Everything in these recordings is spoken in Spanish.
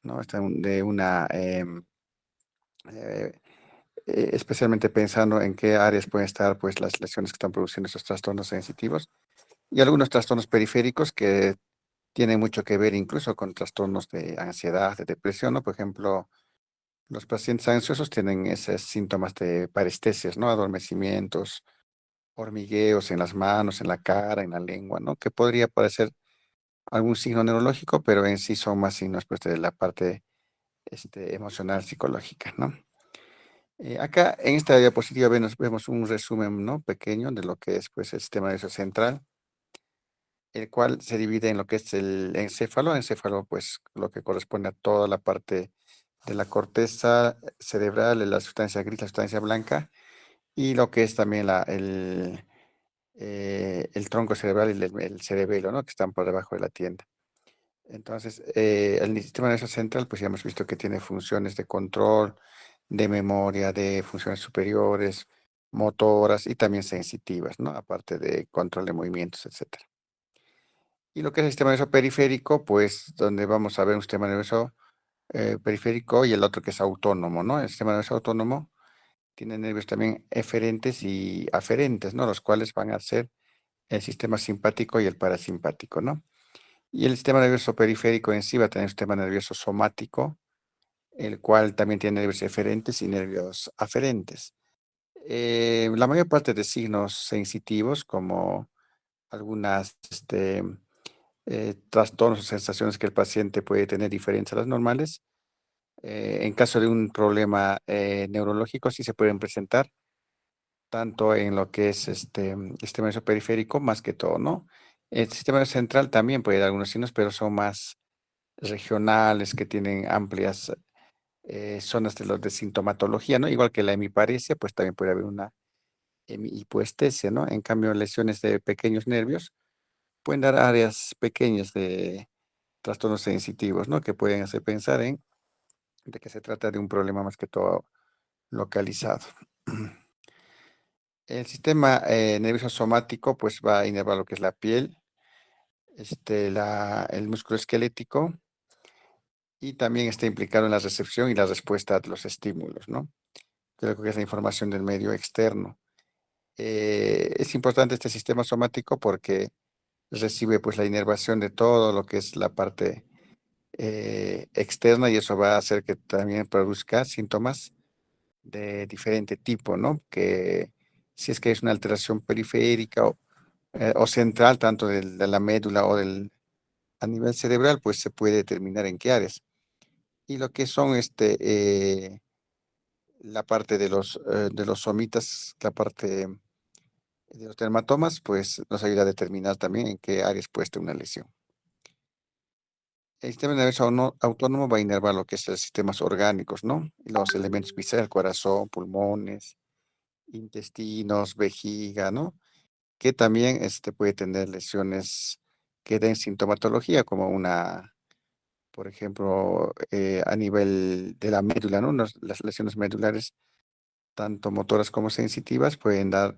¿no? De una, eh, especialmente pensando en qué áreas pueden estar pues las lesiones que están produciendo esos trastornos sensitivos y algunos trastornos periféricos que tienen mucho que ver incluso con trastornos de ansiedad, de depresión, ¿no? Por ejemplo, los pacientes ansiosos tienen esos síntomas de parestesias, ¿no? Adormecimientos, hormigueos en las manos, en la cara, en la lengua, ¿no? Que podría parecer algún signo neurológico, pero en sí son más signos pues, de la parte emocional, psicológica, ¿no? Acá en esta diapositiva vemos un resumen, ¿no? Pequeño de lo que es pues, el sistema nervioso central, el cual se divide en lo que es el encéfalo. Encéfalo, pues lo que corresponde a toda la parte de la corteza cerebral, de la sustancia gris, la sustancia blanca, y lo que es también el tronco cerebral y el cerebelo, ¿no? Que están por debajo de la tienda. Entonces, el sistema nervioso central, pues ya hemos visto que tiene funciones de control, de memoria, de funciones superiores, motoras y también sensitivas, ¿no? Aparte de control de movimientos, etcétera. Y lo que es el sistema nervioso periférico, pues donde vamos a ver un sistema nervioso periférico y el otro que es autónomo, ¿no? El sistema nervioso autónomo tiene nervios también eferentes y aferentes, ¿no? Los cuales van a ser el sistema simpático y el parasimpático, ¿no? Y el sistema nervioso periférico en sí va a tener un sistema nervioso somático, el cual también tiene nervios eferentes y nervios aferentes. La mayor parte de signos sensitivos, como algunas trastornos o sensaciones que el paciente puede tener diferentes a las normales, en caso de un problema neurológico, sí se pueden presentar, tanto en lo que es el sistema nervioso periférico, más que todo, ¿no? El sistema nervioso central también puede dar algunos signos, pero son más regionales, que tienen amplias zonas de sintomatología, ¿no? Igual que la hemiparesia, pues también puede haber una hemihipoestesia, ¿no? En cambio, lesiones de pequeños nervios pueden dar áreas pequeñas de trastornos sensitivos, ¿no? Que pueden hacer pensar de que se trata de un problema más que todo localizado. El sistema nervioso somático, pues va a inervar lo que es la piel, el músculo esquelético y también está implicado en la recepción y la respuesta a los estímulos, ¿no? Creo que es la información del medio externo. Es importante este sistema somático porque recibe pues la inervación de todo lo que es la parte externa y eso va a hacer que también produzca síntomas de diferente tipo, ¿no? Que si es que es una alteración periférica o central, tanto de la médula o a nivel cerebral, pues se puede determinar en qué áreas. Y lo que son la parte de los somitas, la parte de los dermatomas, pues nos ayuda a determinar también en qué áreas puede estar una lesión. El sistema nervioso autónomo va a inervar lo que es los sistemas orgánicos, ¿no? Y los elementos viscerales, corazón, pulmones, intestinos, vejiga, ¿no? Que también puede tener lesiones que den sintomatología, como por ejemplo, a nivel de la médula, ¿no? Las lesiones medulares, tanto motoras como sensitivas, pueden dar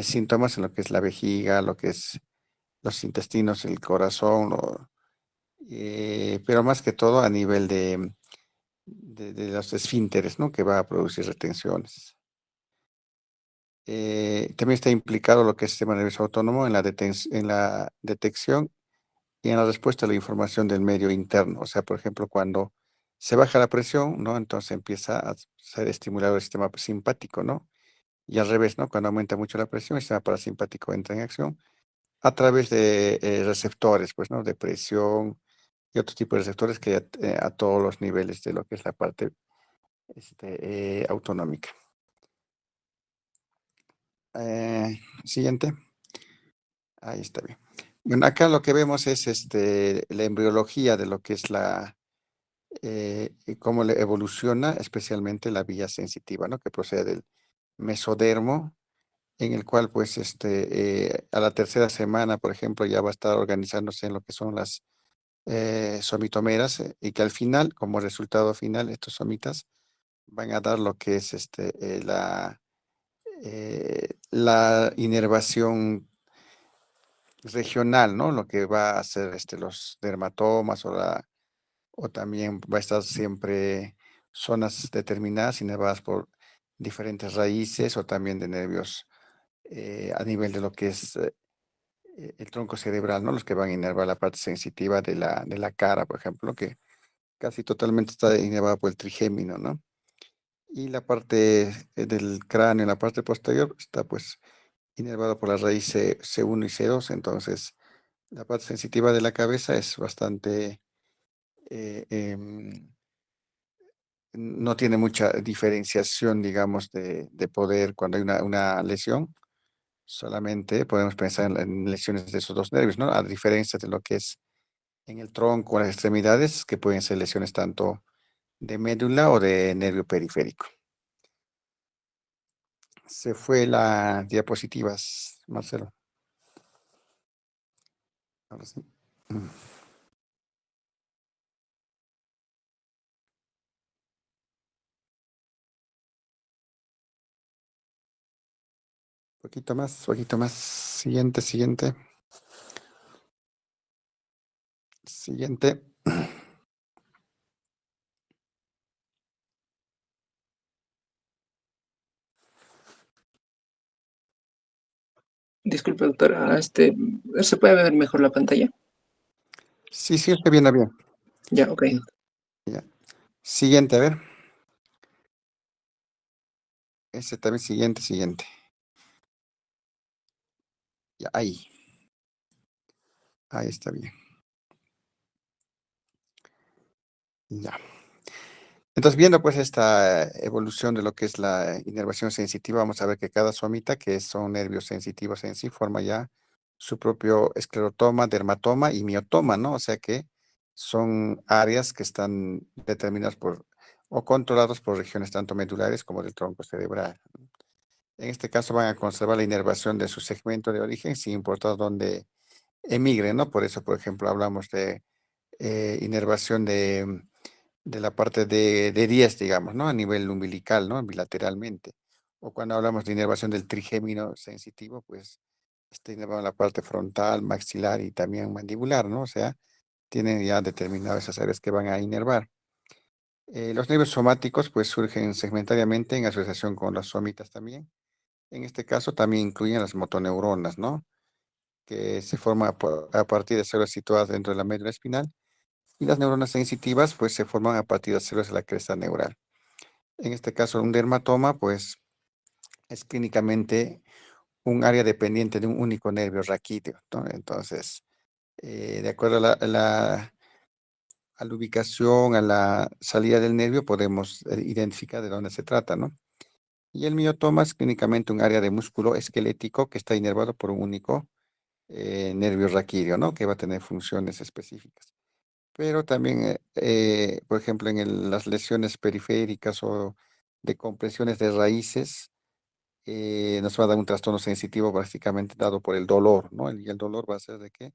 síntomas en lo que es la vejiga, lo que es los intestinos, el corazón, pero más que todo a nivel de los esfínteres, ¿no? Que va a producir retenciones. También está implicado lo que es el sistema nervioso autónomo en la detección y en la respuesta a la información del medio interno. O sea, por ejemplo, cuando se baja la presión, ¿no? Entonces empieza a ser estimulado el sistema simpático, ¿no? Y al revés, ¿no? Cuando aumenta mucho la presión, el sistema parasimpático entra en acción a través de receptores, pues, ¿no? De presión y otro tipo de receptores que a todos los niveles de lo que es la parte autonómica. Siguiente. Ahí está bien. Bueno, acá lo que vemos es la embriología de lo que es y cómo le evoluciona, especialmente la vía sensitiva, ¿no? Que procede del mesodermo, en el cual, pues, a la tercera semana, por ejemplo, ya va a estar organizándose en lo que son las somitomeras, y que al final, como resultado final, estos somitas van a dar lo que es la inervación regional, ¿no? Lo que va a hacer los dermatomas o o también va a estar siempre zonas determinadas inervadas por diferentes raíces o también de nervios a nivel de lo que es el tronco cerebral, ¿no? Los que van a inervar la parte sensitiva de la cara, por ejemplo, que casi totalmente está inervada por el trigémino, ¿no? Y la parte del cráneo, en la parte posterior, está pues inervada por la raíz C1 y C2, entonces la parte sensitiva de la cabeza es bastante, eh, em, no tiene mucha diferenciación, digamos, de poder cuando hay una lesión. Solamente podemos pensar en lesiones de esos dos nervios, ¿no? A diferencia de lo que es en el tronco o las extremidades, que pueden ser lesiones tanto de médula o de nervio periférico. Se fue la diapositivas, Marcelo. Ahora sí. Un poquito más, un poquito más. Siguiente, siguiente, siguiente. Disculpe, doctora, ¿se puede ver mejor la pantalla? Sí, sí, está bien, bien. Ya, ok. Ya. Siguiente, a ver. Ese también, siguiente, siguiente. Ya, ahí. Ahí está bien. Ya. Entonces, viendo pues esta evolución de lo que es la inervación sensitiva, vamos a ver que cada somita, que son nervios sensitivos en sí, forma ya su propio esclerotoma, dermatoma y miotoma, ¿no? O sea que son áreas que están determinadas por o controlados por regiones tanto medulares como del tronco cerebral. En este caso van a conservar la inervación de su segmento de origen sin importar dónde emigre, ¿no? Por eso, por ejemplo, hablamos de inervación de la parte de 10, digamos, ¿no? A nivel umbilical, ¿no? Bilateralmente. O cuando hablamos de inervación del trigémino sensitivo, pues está inervado en la parte frontal, maxilar y también mandibular, ¿no? O sea, tienen ya determinadas esas áreas que van a inervar. Los nervios somáticos, pues surgen segmentariamente en asociación con las somitas también. En este caso también incluyen las motoneuronas, ¿no? Que se forman a partir de células situadas dentro de la médula espinal. Y las neuronas sensitivas, pues se forman a partir de células de la cresta neural. En este caso, un dermatoma, pues es clínicamente un área dependiente de un único nervio raquídeo, ¿no? Entonces, de acuerdo a la ubicación, a la salida del nervio, podemos identificar de dónde se trata, ¿no? Y el miotoma es clínicamente un área de músculo esquelético que está inervado por un único nervio raquídeo, ¿no? Que va a tener funciones específicas. Pero también, por ejemplo, en las lesiones periféricas o de compresiones de raíces, nos va a dar un trastorno sensitivo básicamente dado por el dolor, ¿no? Y el dolor va a ser de qué?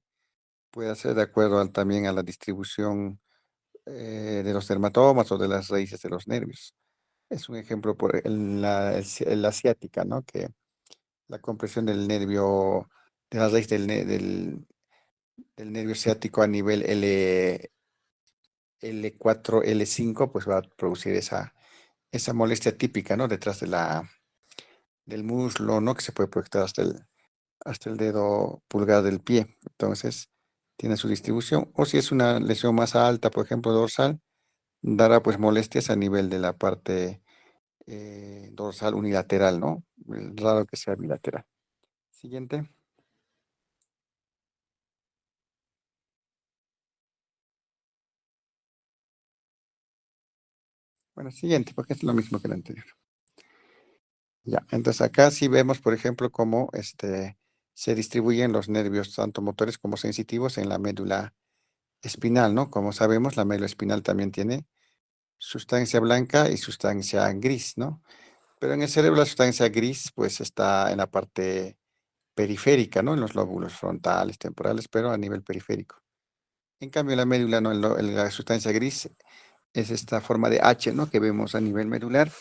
Puede ser de acuerdo también a la distribución de los dermatomas o de las raíces de los nervios. Es un ejemplo por la asiática, ¿no? Que la compresión del nervio, de la raíz del nervio ciático a nivel L4, L5, pues va a producir esa molestia típica, ¿no? Detrás del muslo, ¿no? Que se puede proyectar hasta el dedo pulgar del pie. Entonces, tiene su distribución. O si es una lesión más alta, por ejemplo, dorsal, dará pues molestias a nivel de la parte dorsal unilateral, ¿no? Es raro que sea bilateral. Siguiente. Bueno, siguiente, porque es lo mismo que el anterior. Ya, entonces acá sí vemos, por ejemplo, cómo se distribuyen los nervios, tanto motores como sensitivos, en la médula espinal, ¿no? Como sabemos, la médula espinal también tiene sustancia blanca y sustancia gris, ¿no? Pero en el cerebro la sustancia gris, pues está en la parte periférica, ¿no? En los lóbulos frontales, temporales, pero a nivel periférico. En cambio, la médula, ¿no? La sustancia gris es esta forma de H, ¿no? Que vemos a nivel medular,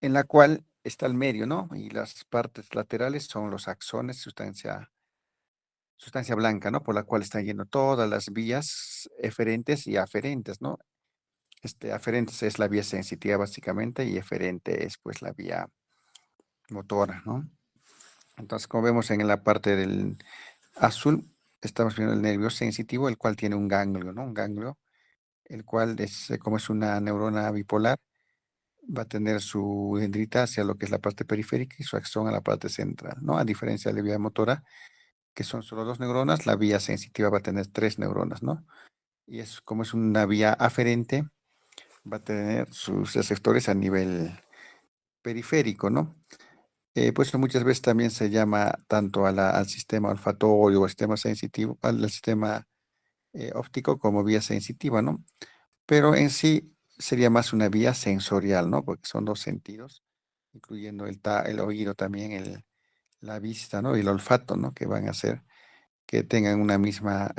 en la cual está el medio, ¿no? Y las partes laterales son los axones, sustancia blanca, ¿no? Por la cual están yendo todas las vías eferentes y aferentes, ¿no? Aferentes es la vía sensitiva básicamente y eferente es pues la vía motora, ¿no? Entonces, como vemos en la parte del azul, estamos viendo el nervio sensitivo, el cual tiene un ganglio, ¿no? Un ganglio, el cual es, como es una neurona bipolar, va a tener su dendrita hacia lo que es la parte periférica y su axón a la parte central, ¿no? A diferencia de la vía motora, que son solo dos neuronas, la vía sensitiva va a tener tres neuronas, ¿no? Y es como es una vía aferente, va a tener sus receptores a nivel periférico, ¿no? Pues muchas veces también se llama tanto al sistema olfatorio o sistema sensitivo, al sistema óptico como vía sensitiva, ¿no? Pero en sí sería más una vía sensorial, ¿no? Porque son dos sentidos, incluyendo el oído también, la vista, ¿no? Y el olfato, ¿no? Que van a hacer que tengan una misma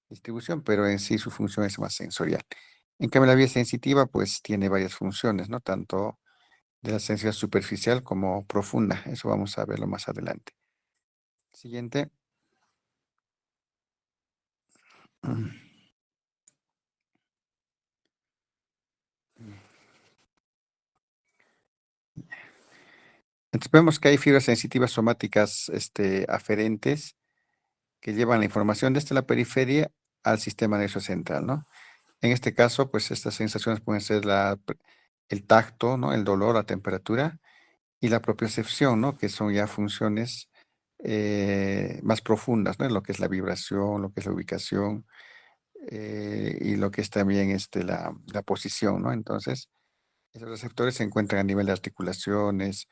distribución, pero en sí su función es más sensorial. En cambio, la vía sensitiva, pues tiene varias funciones, ¿no? Tanto de la sensibilidad superficial como profunda. Eso vamos a verlo más adelante. Siguiente. Entonces vemos que hay fibras sensitivas somáticas aferentes que llevan la información desde la periferia al sistema nervioso central, ¿no? En este caso, pues estas sensaciones pueden ser el tacto, ¿no? El dolor, la temperatura y la propiocepción, ¿no? Que son ya funciones más profundas, ¿no? En lo que es la vibración, lo que es la ubicación y lo que es también la posición, ¿no? Entonces, esos receptores se encuentran a nivel de articulaciones,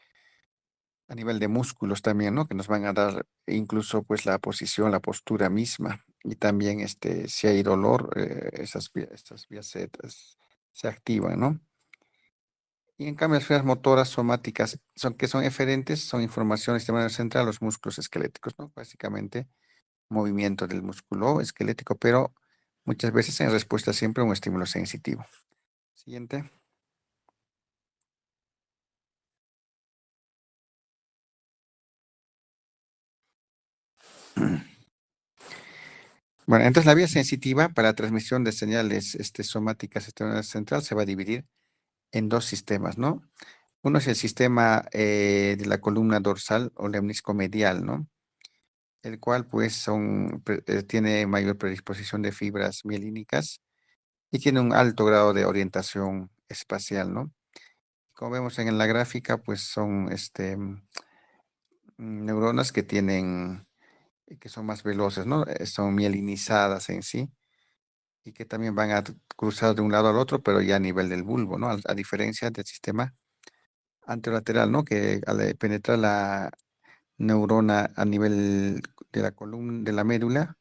a nivel de músculos también, ¿no? Que nos van a dar incluso pues la posición, la postura misma. Y también si hay dolor, estas vías se activan, ¿no? Y en cambio las fibras motoras somáticas que son eferentes, son información del sistema nervioso central, los músculos esqueléticos, ¿no? Básicamente movimiento del músculo esquelético, pero muchas veces en respuesta siempre a un estímulo sensitivo. Siguiente. Bueno, entonces la vía sensitiva para la transmisión de señales somáticas externas central se va a dividir en dos sistemas, ¿no? Uno es el sistema de la columna dorsal o lemnisco medial, ¿no? El cual pues tiene mayor predisposición de fibras mielínicas y tiene un alto grado de orientación espacial, ¿no? Como vemos en la gráfica, pues son neuronas que son más veloces, ¿no? Son mielinizadas en sí y que también van a cruzar de un lado al otro, pero ya a nivel del bulbo, ¿no? A diferencia del sistema anterolateral, ¿no? Que al penetrar la neurona a nivel de la columna, de la médula,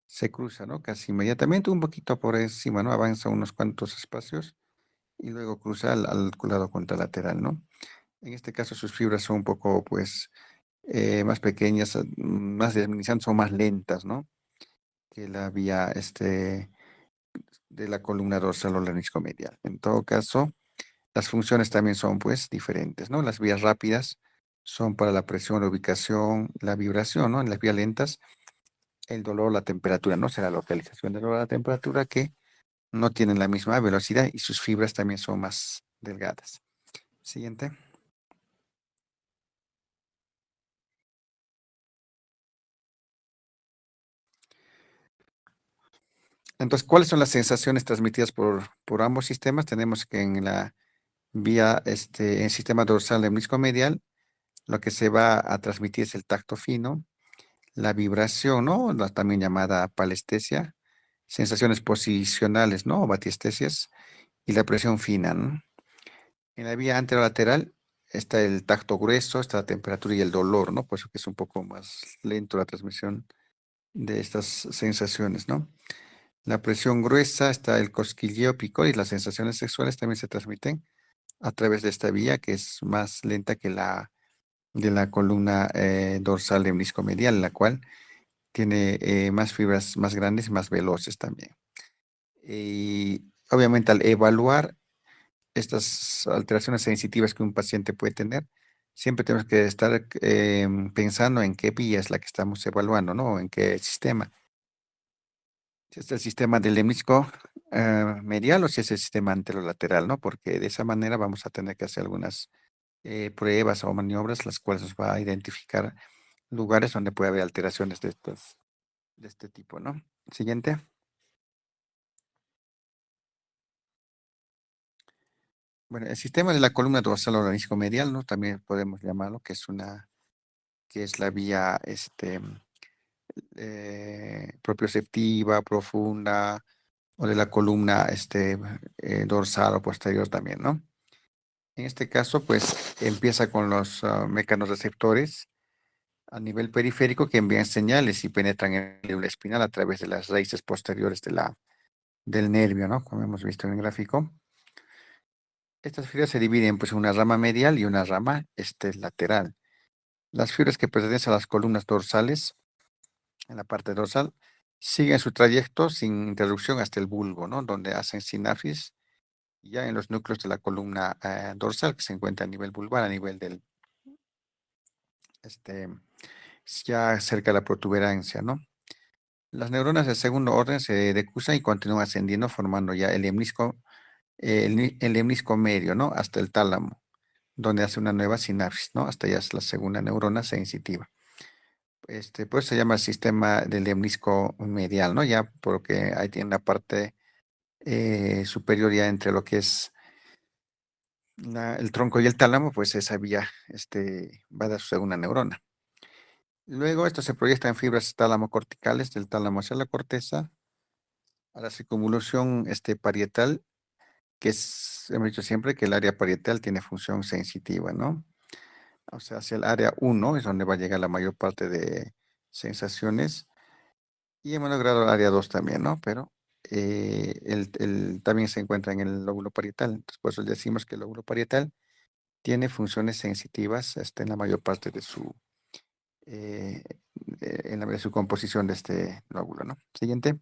se cruza, ¿no? Casi inmediatamente, un poquito por encima, ¿no? Avanza unos cuantos espacios y luego cruza al lado contralateral, ¿no? En este caso sus fibras son un poco, pues, más pequeñas, más desminizantes, son más lentas, ¿no? Que la vía de la columna dorsal o laringomedial. En todo caso, las funciones también son pues diferentes, ¿no? Las vías rápidas son para la presión, la ubicación, la vibración, ¿no? En las vías lentas, el dolor, la temperatura, ¿no? Será la localización del dolor, la temperatura que no tienen la misma velocidad y sus fibras también son más delgadas. Siguiente. Entonces, ¿cuáles son las sensaciones transmitidas por ambos sistemas? Tenemos que en la vía, en sistema dorsal lemnisco-medial, lo que se va a transmitir es el tacto fino, la vibración, ¿no? También llamada palestesia, sensaciones posicionales, ¿no? O batiestesias, y la presión fina, ¿no? En la vía anterolateral está el tacto grueso, está la temperatura y el dolor, ¿no? Por eso que es un poco más lento la transmisión de estas sensaciones, ¿no? La presión gruesa, está el cosquilleo, picor y las sensaciones sexuales también se transmiten a través de esta vía que es más lenta que la de la columna dorsal lemniscomedial, la cual tiene más fibras más grandes y más veloces también. Y obviamente al evaluar estas alteraciones sensitivas que un paciente puede tener, siempre tenemos que estar pensando en qué vía es la que estamos evaluando, ¿no? En qué sistema. Si es el sistema del lemnisco medial o si es el sistema anterolateral, ¿no? Porque de esa manera vamos a tener que hacer algunas pruebas o maniobras, las cuales nos va a identificar lugares donde puede haber alteraciones de este tipo, ¿no? Siguiente. Bueno, el sistema de la columna dorsal o lemnisco medial, ¿no? También podemos llamarlo, que es la vía, propioceptiva, profunda, o de la columna, dorsal o posterior también, ¿no? En este caso, pues, empieza con los mecanorreceptores a nivel periférico que envían señales y penetran en el médula espinal a través de las raíces posteriores del nervio, ¿no? Como hemos visto en el gráfico. Estas fibras se dividen pues en una rama medial y una rama lateral. Las fibras que pertenecen a las columnas dorsales, en la parte dorsal, siguen su trayecto sin interrupción hasta el bulbo, ¿no? Donde hacen sinapsis ya en los núcleos de la columna dorsal que se encuentra a nivel vulvar, a nivel del, este, ya cerca de la protuberancia, ¿no? Las neuronas de segundo orden se decusan y continúan ascendiendo formando ya el lemnisco medio, ¿no? Hasta el tálamo, donde hace una nueva sinapsis, ¿no? Hasta ya es la segunda neurona sensitiva. Pues se llama el sistema del lemnisco medial, ¿no? Ya porque ahí tiene la parte superior ya entre lo que es el tronco y el tálamo, pues esa vía va a dar su segunda neurona. Luego esto se proyecta en fibras tálamo-corticales del tálamo hacia la corteza, a la circunvolución parietal, que es, hemos dicho siempre que el área parietal tiene función sensitiva, ¿no? O sea, hacia el área 1 es donde va a llegar la mayor parte de sensaciones. Y en menor grado el área 2 también, ¿no? Pero también se encuentra en el lóbulo parietal. Entonces, por eso decimos que el lóbulo parietal tiene funciones sensitivas en la mayor parte eh, de su composición de este lóbulo, ¿no? Siguiente.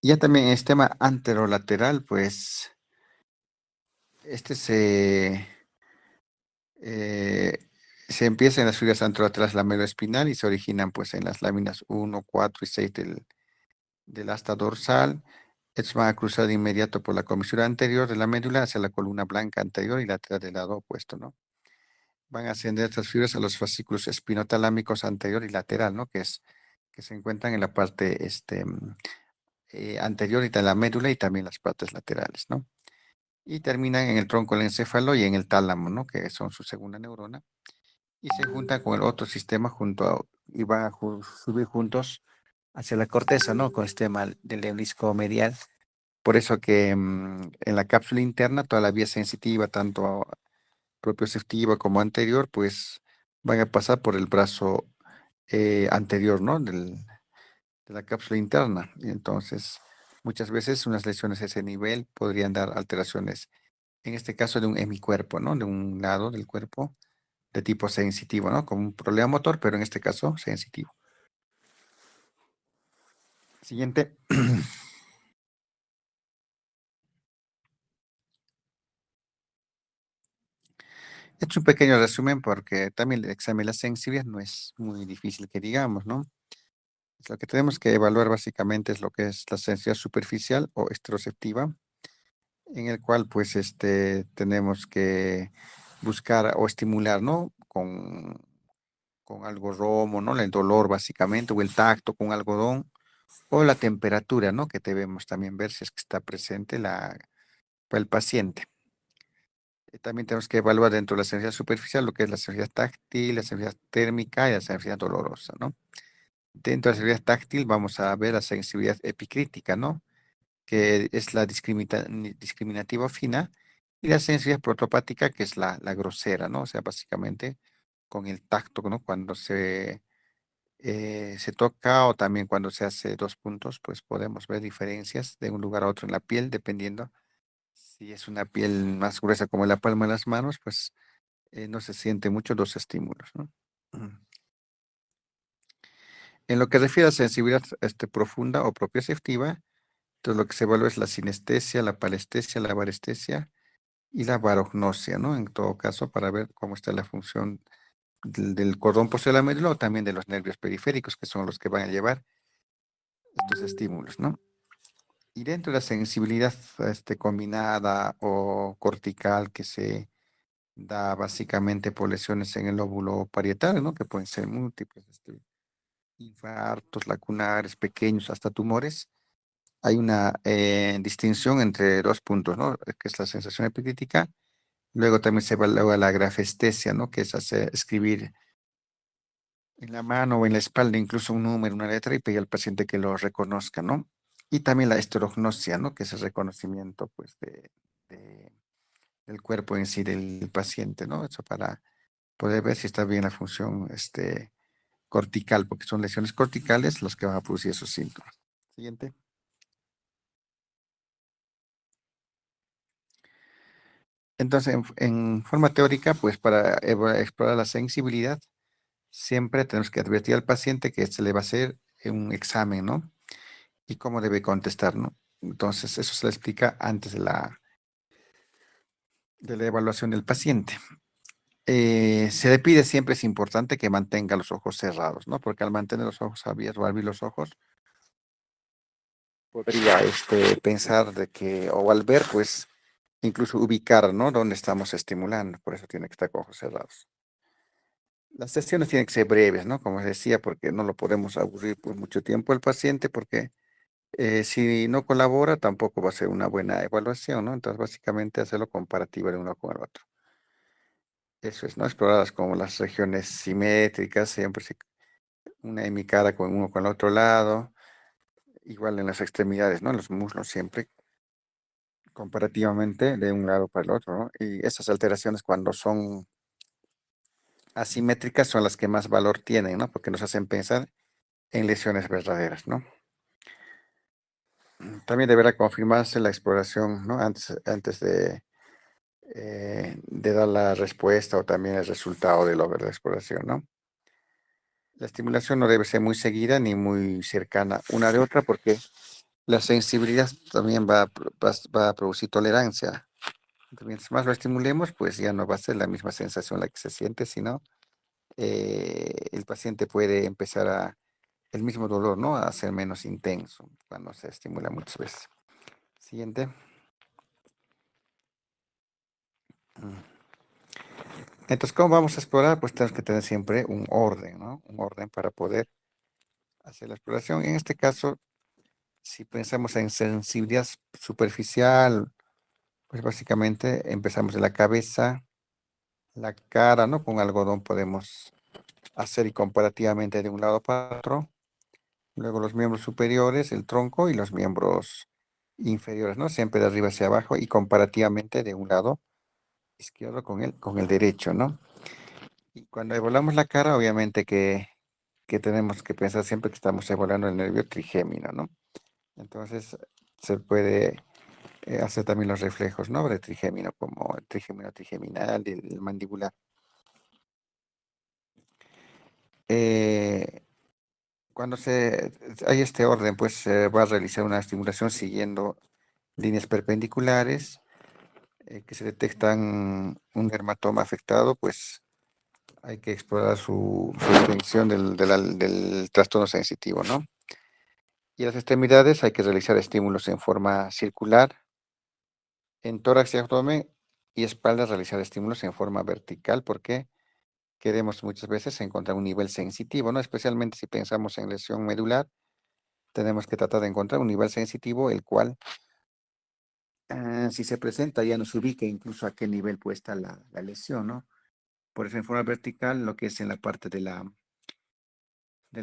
Ya también en el sistema anterolateral, pues, este eh, se empieza en las fibras anterolaterales lameloespinal y se originan, pues, en las láminas 1, 4 y 6 del asta dorsal. Estos van a cruzar de inmediato por la comisura anterior de la médula hacia la columna blanca anterior y lateral del lado opuesto, ¿no? Van a ascender estas fibras a los fascículos espinotalámicos anterior y lateral, ¿no? Que se encuentran en la parte anterior de la médula y también las partes laterales, ¿no? Y terminan en el tronco del encéfalo y en el tálamo, ¿no? Que son su segunda neurona. Y se juntan con el otro sistema y van a subir juntos hacia la corteza, ¿no? Con el sistema del lemnisco medial. Por eso que en la cápsula interna toda la vía sensitiva, tanto propioceptiva como anterior, pues van a pasar por el brazo anterior, ¿no? De la cápsula interna. Y entonces, muchas veces unas lesiones a ese nivel podrían dar alteraciones, en este caso de un hemicuerpo, ¿no? De un lado del cuerpo de tipo sensitivo, ¿no? Como un problema motor, pero en este caso sensitivo. Siguiente. He hecho un pequeño resumen porque también el examen de la sensibilidad no es muy difícil que digamos, ¿no? Lo que tenemos que evaluar básicamente es lo que es la sensibilidad superficial o esteroceptiva, en el cual pues tenemos que buscar o estimular, ¿no? Con algo romo, ¿no? El dolor básicamente, o el tacto con algodón, o la temperatura, ¿no? Que debemos también ver si es que está presente para el paciente. También tenemos que evaluar dentro de la sensibilidad superficial lo que es la sensibilidad táctil, la sensibilidad térmica y la sensibilidad dolorosa, ¿no? Dentro de la sensibilidad táctil vamos a ver la sensibilidad epicrítica, ¿no? Que es la discriminativa fina, y la sensibilidad protopática, que es la grosera, ¿no? O sea, básicamente con el tacto, ¿no? Cuando se toca o también cuando se hace dos puntos, pues podemos ver diferencias de un lugar a otro en la piel, dependiendo si es una piel más gruesa como la palma de las manos, pues no se siente mucho los estímulos, ¿no? Ujú. En lo que refiere a sensibilidad profunda o propioceptiva, Entonces, lo que se evalúa es la sinestesia, la parestesia, la varestesia y la barognosia, ¿no? En todo caso, para ver cómo está la función del cordón posterior de la médula o también de los nervios periféricos, que son los que van a llevar estos estímulos, ¿no? Y dentro de la sensibilidad combinada o cortical que se da básicamente por lesiones en el lóbulo parietal, ¿no? Que pueden ser múltiples, infartos lacunares, pequeños, hasta tumores. Hay una distinción entre dos puntos, ¿no? Que es la sensación epicrítica. Luego también se evalúa la grafestesia, ¿no? Que es hacer, escribir en la mano o en la espalda incluso un número, una letra y pedir al paciente que lo reconozca, ¿no? Y también la esterognosia, ¿no? Que es el reconocimiento, pues, de- del cuerpo en sí del paciente, ¿no? Eso para poder ver si está bien la función, cortical, porque son lesiones corticales las que van a producir esos síntomas. Siguiente. Entonces, en forma teórica, pues para explorar la sensibilidad, siempre tenemos que advertir al paciente que se le va a hacer un examen, ¿no? Y cómo debe contestar, ¿no? Entonces, eso se le explica antes de la evaluación del paciente. Se le pide siempre, es importante que mantenga los ojos cerrados, ¿no? Porque al mantener los ojos abiertos o abrir los ojos, podría pensar de que, o al ver, pues, incluso ubicar, ¿no? Dónde estamos estimulando. Por eso tiene que estar con ojos cerrados. Las sesiones tienen que ser breves, ¿no? Como decía, porque no lo podemos aburrir por mucho tiempo el paciente, porque si no colabora, tampoco va a ser una buena evaluación, ¿no? Entonces, básicamente, hacerlo comparativo de uno con el otro. Eso es, ¿no? Exploradas como las regiones simétricas, siempre una en mi cara con uno con el otro lado, igual en las extremidades, ¿no? En los muslos siempre comparativamente de un lado para el otro, ¿no? Y esas alteraciones cuando son asimétricas son las que más valor tienen, ¿no? Porque nos hacen pensar en lesiones verdaderas, ¿no? También deberá confirmarse la exploración, ¿no? Antes de dar la respuesta o también el resultado de de la exploración, ¿no? La estimulación no debe ser muy seguida ni muy cercana una de otra porque la sensibilidad también va a producir tolerancia. Entonces, mientras más lo estimulemos, pues ya no va a ser la misma sensación la que se siente, sino el paciente puede empezar el mismo dolor, ¿no? A ser menos intenso cuando se estimula muchas veces. Siguiente. Mm. Entonces, ¿cómo vamos a explorar? Pues tenemos que tener siempre un orden, ¿no? Un orden para poder hacer la exploración. En este caso, si pensamos en sensibilidad superficial, pues básicamente empezamos de la cabeza, la cara, ¿no? Con algodón podemos hacer y comparativamente de un lado para otro. Luego los miembros superiores, el tronco y los miembros inferiores, ¿no? Siempre de arriba hacia abajo y comparativamente de un lado izquierdo con el derecho, ¿no? Y cuando evaluamos la cara, obviamente que tenemos que pensar siempre que estamos evaluando el nervio trigémino, ¿no? Entonces se puede hacer también los reflejos, ¿no? De trigémino, como el trigémino trigeminal y el mandibular. Eh, Cuando hay este orden, pues se va a realizar una estimulación siguiendo líneas perpendiculares que se detectan un dermatoma afectado, pues hay que explorar su extensión del trastorno sensitivo, ¿no? Y las extremidades hay que realizar estímulos en forma circular, en tórax y abdomen y espalda realizar estímulos en forma vertical, porque queremos muchas veces encontrar un nivel sensitivo, ¿no? Especialmente si pensamos en lesión medular, tenemos que tratar de encontrar un nivel sensitivo, el cual, si se presenta, ya nos ubique incluso a qué nivel puede estar la lesión, ¿no? Por eso en forma vertical, lo que es en la parte del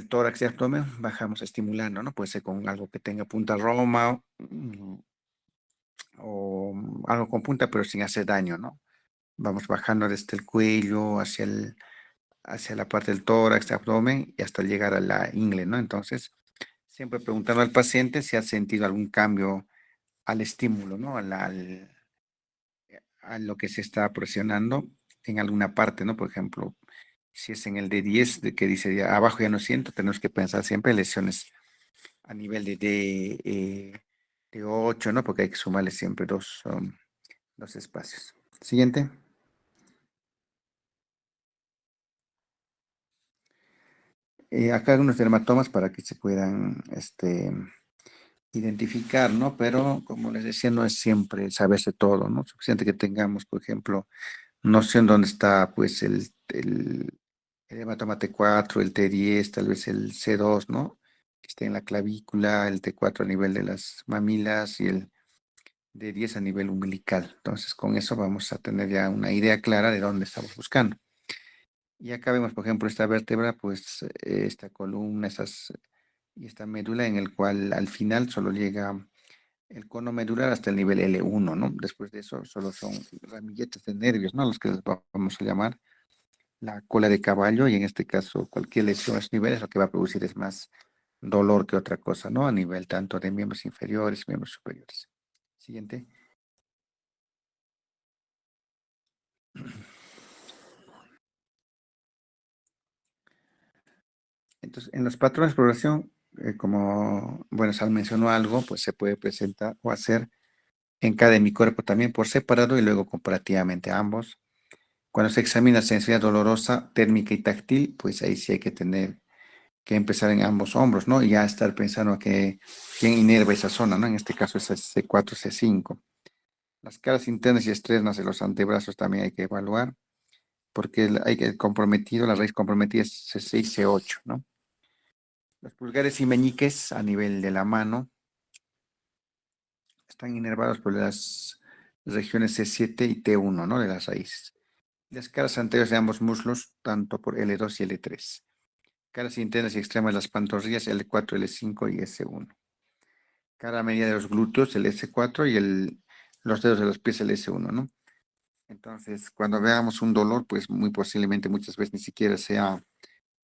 tórax y abdomen, bajamos estimulando, ¿no? Puede ser con algo que tenga punta roma o algo con punta, pero sin hacer daño, ¿no? Vamos bajando desde el cuello hacia la parte del tórax, abdomen y hasta llegar a la ingle, ¿no? Entonces, siempre preguntando al paciente si ha sentido algún cambio al estímulo, ¿no? A lo que se está presionando en alguna parte, ¿no? Por ejemplo, si es en el D10, de que dice abajo ya no siento, tenemos que pensar siempre en lesiones a nivel de 8, ¿no? Porque hay que sumarle siempre dos espacios. Siguiente. Acá algunos dermatomas para que se puedan identificar, ¿no? Pero como les decía, no es siempre saberse todo, ¿no? Suficiente que tengamos, por ejemplo, noción dónde está, pues, el hematoma T4, el T10, tal vez el C2, ¿no? Que esté en la clavícula, el T4 a nivel de las mamilas y el D10 a nivel umbilical. Entonces, con eso vamos a tener ya una idea clara de dónde estamos buscando. Y acá vemos, por ejemplo, esta vértebra, pues, esta columna, y esta médula en el cual al final solo llega el cono medular hasta el nivel L1, ¿no? Después de eso solo son ramilletes de nervios, ¿no? Los que les vamos a llamar la cola de caballo, y en este caso cualquier lesión a esos niveles lo que va a producir es más dolor que otra cosa, ¿no? A nivel tanto de miembros inferiores, miembros superiores. Siguiente. Entonces, en los patrones de progresión, como, bueno, Sal mencionó algo, pues se puede presentar o hacer en cada hemicuerpo también por separado y luego comparativamente ambos. Cuando se examina sensibilidad dolorosa, térmica y táctil, pues ahí sí hay que tener que empezar en ambos hombros, ¿no? Y ya estar pensando que quién inerva esa zona, ¿no? En este caso es C4, C5. Las caras internas y externas de los antebrazos también hay que evaluar, porque hay que comprometido, la raíz comprometida es C6, C8, ¿no? Los pulgares y meñiques a nivel de la mano están inervados por las regiones C7 y T1, ¿no? De las raíces. Las caras anteriores de ambos muslos, tanto por L2 y L3. Caras internas y extremas de las pantorrillas, L4, L5 y S1. Cara media de los glúteos, el S4, y los dedos de los pies, el S1, ¿no? Entonces, cuando veamos un dolor, pues muy posiblemente muchas veces ni siquiera sea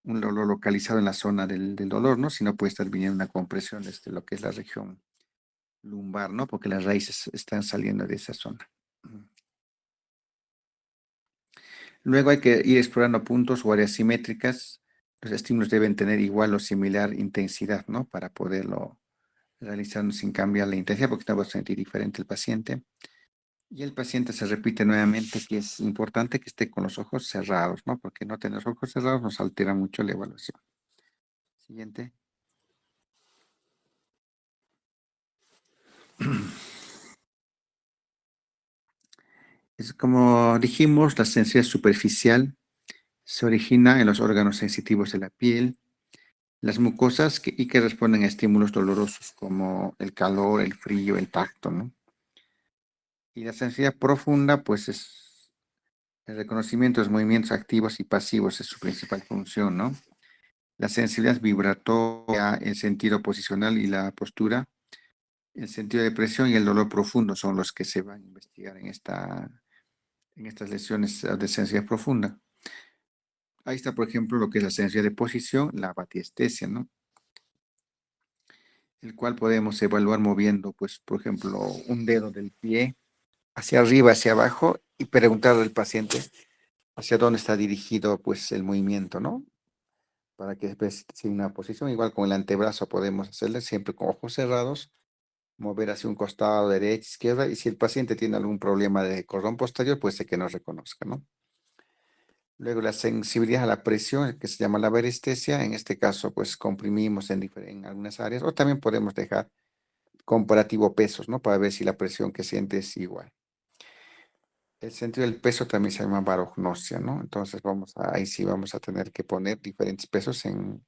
un dolor localizado en la zona del dolor, ¿no? Sino puede estar viniendo una compresión desde lo que es la región lumbar, ¿no? Porque las raíces están saliendo de esa zona. Luego hay que ir explorando puntos o áreas simétricas. Los estímulos deben tener igual o similar intensidad, ¿no? Para poderlo realizar sin cambiar la intensidad, porque no va a sentir diferente el paciente. Y el paciente se repite nuevamente que es importante que esté con los ojos cerrados, ¿no? Porque no tener los ojos cerrados nos altera mucho la evaluación. Siguiente. Es como dijimos, la sensibilidad superficial se origina en los órganos sensitivos de la piel, las mucosas y que responden a estímulos dolorosos como el calor, el frío, el tacto, ¿no? Y la sensibilidad profunda, pues es el reconocimiento de los movimientos activos y pasivos, es su principal función, ¿no? La sensibilidad vibratoria, el sentido posicional y la postura, el sentido de presión y el dolor profundo son los que se van a investigar en estas lesiones de sensibilidad profunda. Ahí está, por ejemplo, lo que es la sensibilidad de posición, la batiestesia, ¿no? El cual podemos evaluar moviendo, pues, por ejemplo, un dedo del pie hacia arriba, hacia abajo, y preguntarle al paciente hacia dónde está dirigido, pues, el movimiento, ¿no? Para que veas si una posición, igual con el antebrazo podemos hacerle siempre con ojos cerrados, mover hacia un costado, derecha, izquierda, y si el paciente tiene algún problema de cordón posterior, pues sé que nos reconozca, ¿no? Luego la sensibilidad a la presión, que se llama la varestesia, en este caso, pues comprimimos en algunas áreas, o también podemos dejar comparativo pesos, ¿no? Para ver si la presión que siente es igual. El sentido del peso también se llama barognosia, ¿no? Entonces ahí sí vamos a tener que poner diferentes pesos en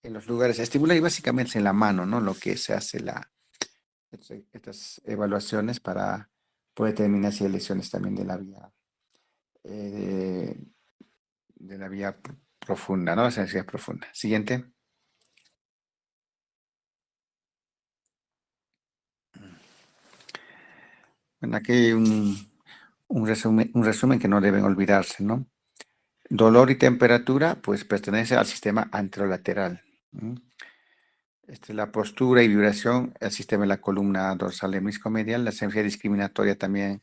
los lugares. Estimula y básicamente es en la mano, ¿no? Lo que se hace estas evaluaciones para poder determinar si hay lesiones también eh, de la vía profunda, ¿no? La sensibilidad profunda. Siguiente. Bueno, aquí hay un resumen que no deben olvidarse, ¿no? Dolor y temperatura, pues pertenece al sistema anterolateral. La postura y vibración, el sistema de la columna dorsal hemiscomedial, la sensibilidad discriminatoria también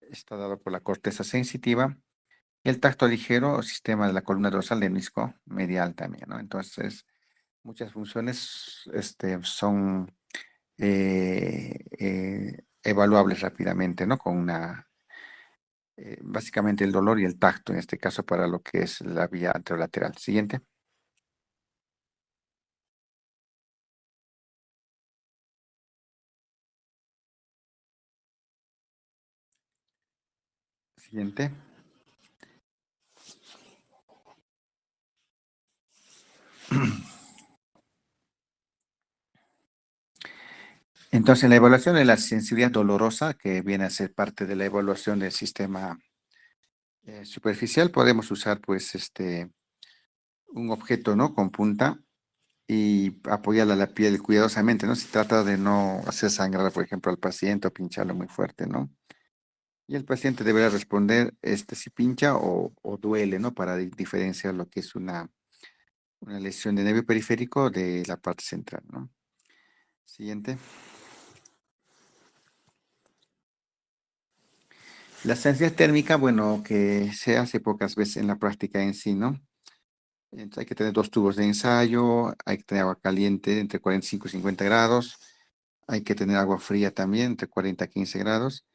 está dado por la corteza sensitiva. El tacto ligero, sistema de la columna dorsal hemiscomedial también, ¿no? Entonces, muchas funciones son evaluables rápidamente, ¿no? Con básicamente el dolor y el tacto, en este caso para lo que es la vía anterolateral. Siguiente. Siguiente. Entonces, la evaluación de la sensibilidad dolorosa, que viene a ser parte de la evaluación del sistema superficial, podemos usar pues un objeto, ¿no? Con punta y apoyar a la piel cuidadosamente, ¿no? Se trata de no hacer sangrar, por ejemplo, al paciente o pincharlo muy fuerte, ¿no? Y el paciente deberá responder si pincha o duele, ¿no? Para diferenciar lo que es una lesión de nervio periférico de la parte central, ¿no? Siguiente. La sensibilidad térmica, bueno, que se hace pocas veces en la práctica en sí, ¿no? Entonces hay que tener dos tubos de ensayo, hay que tener agua caliente entre 45 y 50 grados, hay que tener agua fría también entre 40 y 15 grados.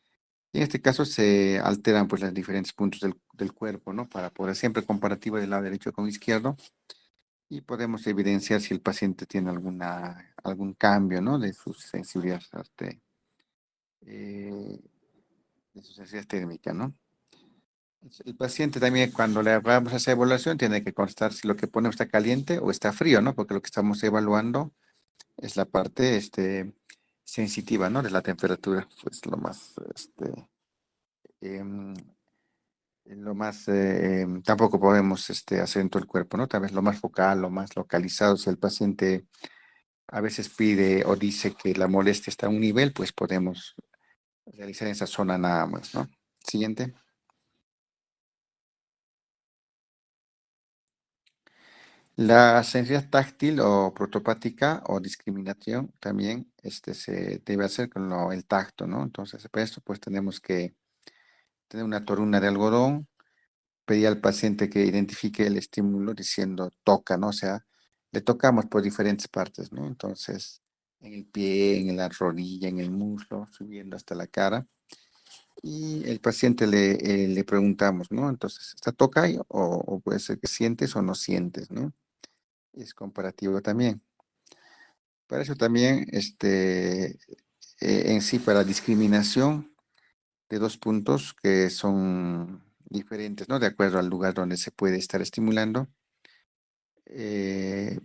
Y en este caso se alteran pues los diferentes puntos del cuerpo, ¿no? Para poder siempre comparativo del lado derecho con izquierdo y podemos evidenciar si el paciente tiene algún cambio, ¿no? De su sensibilidad, eh, de su sensibilidad térmica, ¿no? El paciente también cuando le hagamos esa evaluación tiene que constar si lo que pone está caliente o está frío, ¿no? Porque lo que estamos evaluando es la parte sensitiva, ¿no? De la temperatura, pues em, tampoco podemos hacer en todo el cuerpo, ¿no? Tal vez lo más focal, lo más localizado, si el paciente a veces pide o dice que la molestia está a un nivel, pues podemos realizar en esa zona nada más, ¿no? Siguiente. La sensibilidad táctil o protopática o discriminación también se debe hacer con el tacto, ¿no? Entonces, para esto pues tenemos que tener una toruna de algodón, pedir al paciente que identifique el estímulo diciendo toca, ¿no? O sea, le tocamos por diferentes partes, ¿no? Entonces, en el pie, en la rodilla, en el muslo, subiendo hasta la cara. Y el paciente le preguntamos, ¿no? Entonces, ¿está toca ahí? O puede ser que sientes o no sientes, ¿no? Es comparativo también. Para eso también, en sí, para discriminación de dos puntos que son diferentes, ¿no? De acuerdo al lugar donde se puede estar estimulando,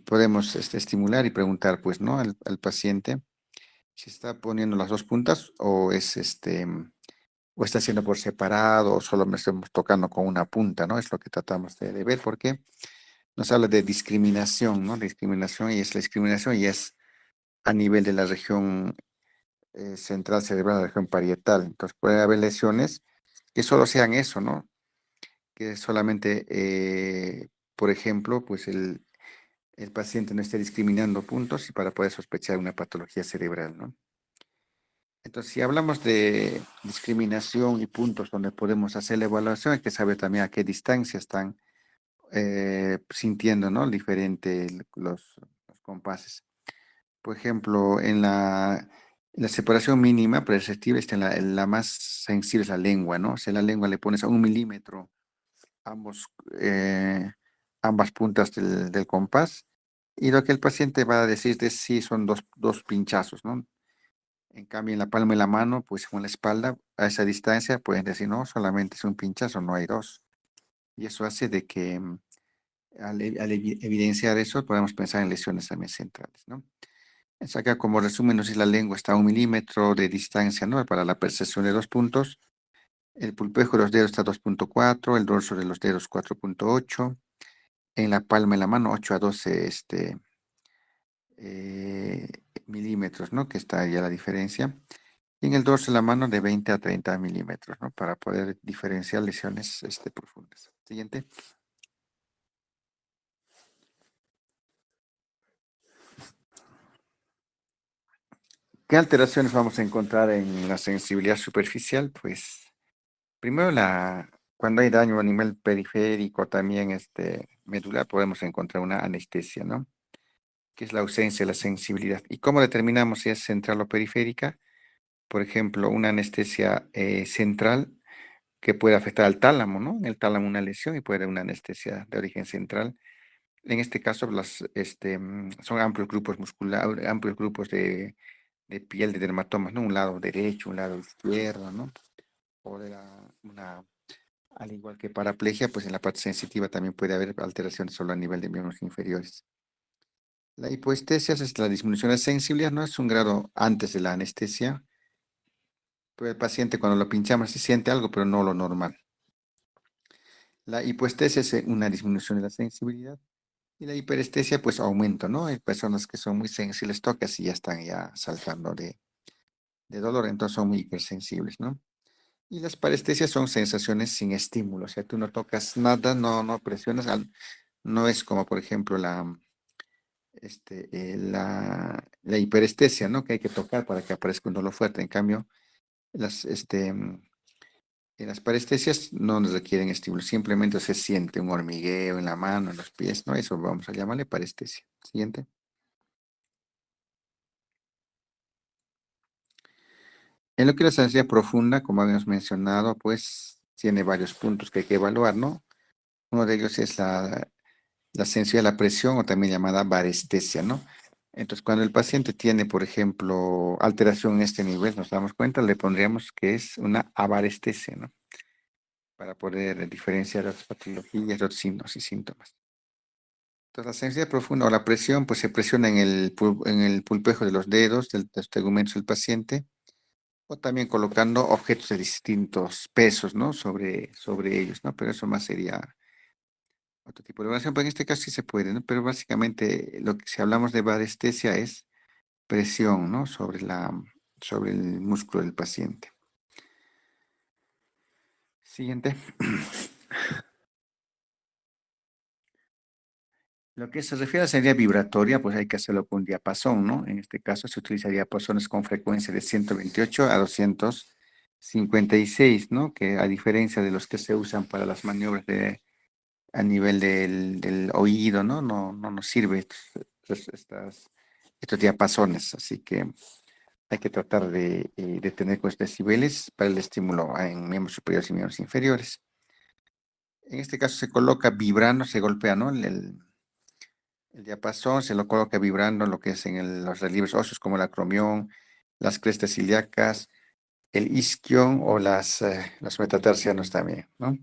podemos estimular y preguntar, pues, ¿no? Al paciente si está poniendo las dos puntas o está haciendo por separado o solo me estamos tocando con una punta, ¿no? Es lo que tratamos de ver porque nos habla de discriminación, ¿no? Discriminación y es la discriminación y es a nivel de la región central cerebral, la región parietal. Entonces puede haber lesiones que solo sean eso, ¿no? Que solamente, por ejemplo, pues el paciente no esté discriminando puntos y para poder sospechar una patología cerebral, ¿no? Entonces, si hablamos de discriminación y puntos donde podemos hacer la evaluación, hay que saber también a qué distancia están sintiendo, ¿no? Diferente los compases. Por ejemplo, en la separación mínima perceptible, está en la más sensible es la lengua, ¿no? Si a la lengua le pones a 1 milímetro ambos, eh, ambas puntas del compás, y lo que el paciente va a decir es sí son dos pinchazos, ¿no? En cambio, en la palma de la mano, pues con la espalda, a esa distancia, pueden decir, no, solamente es un pinchazo, no hay dos. Y eso hace de que al evidenciar eso, podemos pensar en lesiones también centrales, ¿no? Es acá como resumen, no sé si la lengua está a 1 milímetro de distancia, ¿no? Para la percepción de dos puntos. El pulpejo de los dedos está a 2,4, el dorso de los dedos 4,8, en la palma de la mano 8 a 12 eh, milímetros, ¿no? Que está ya la diferencia. Y en el dorso de la mano de 20 a 30 milímetros, ¿no? Para poder diferenciar lesiones profundas. Siguiente. ¿Qué alteraciones vamos a encontrar en la sensibilidad superficial? Pues primero cuando hay daño a nivel periférico, también medular, podemos encontrar una anestesia, ¿no? que es la ausencia de la sensibilidad. ¿Y cómo determinamos si es central o periférica? Por ejemplo, una anestesia central que puede afectar al tálamo, ¿no? En el tálamo una lesión y puede haber una anestesia de origen central. En este caso, son amplios grupos musculares, amplios grupos de piel de dermatomas, ¿no? Un lado derecho, un lado izquierdo, ¿no? O de al igual que paraplegia, pues en la parte sensitiva también puede haber alteraciones solo a nivel de miembros inferiores. La hipoestesia es la disminución de sensibilidad, no es un grado antes de la anestesia. Pues el paciente cuando lo pinchamos se siente algo, pero no lo normal. La hipoestesia es una disminución de la sensibilidad y la hiperestesia, pues aumento, ¿no? Hay personas que son muy sensibles, tocas y ya están ya saltando de dolor, entonces son muy hipersensibles, ¿no? Y las parestesias son sensaciones sin estímulo, o sea, tú no tocas nada, no presionas, no es como, por ejemplo, la hiperestesia, ¿no? Que hay que tocar para que aparezca un dolor fuerte. En cambio, las, este, mm, las parestesias no nos requieren estímulo, simplemente se siente un hormigueo en la mano, en los pies, ¿no? Eso vamos a llamarle parestesia. Siguiente. En lo que es la anestesia profunda, como habíamos mencionado, pues tiene varios puntos que hay que evaluar, ¿no? Uno de ellos es la sensibilidad a la presión o también llamada varestesia, ¿no? Entonces, cuando el paciente tiene, por ejemplo, alteración en este nivel, nos damos cuenta, le pondríamos que es una avarestesia, ¿no? Para poder diferenciar otras patologías, otros signos y síntomas. Entonces, la sensibilidad profunda o la presión, pues se presiona en el pulpejo de los dedos, de los tegumentos del paciente, o también colocando objetos de distintos pesos, ¿no? Sobre ellos, ¿no? Pero eso más sería otro tipo de evaluación, pero en este caso sí se puede, ¿no? Pero básicamente lo que si hablamos de varestesia es presión, ¿no? Sobre el músculo del paciente. Siguiente. Lo que se refiere a la señal vibratoria, pues hay que hacerlo con diapasón, ¿no? En este caso se utiliza diapasones con frecuencia de 128 a 256, ¿no? Que a diferencia de los que se usan para las maniobras a nivel del oído, ¿no? No nos sirve estos diapasones, así que hay que tratar de tener con decibeles para el estímulo en miembros superiores y miembros inferiores. En este caso se coloca vibrando, se golpea, ¿no? El diapasón se lo coloca vibrando lo que es en los relieves óseos como el acromión, las crestas ilíacas, el isquion o los metatarsianos también, ¿no?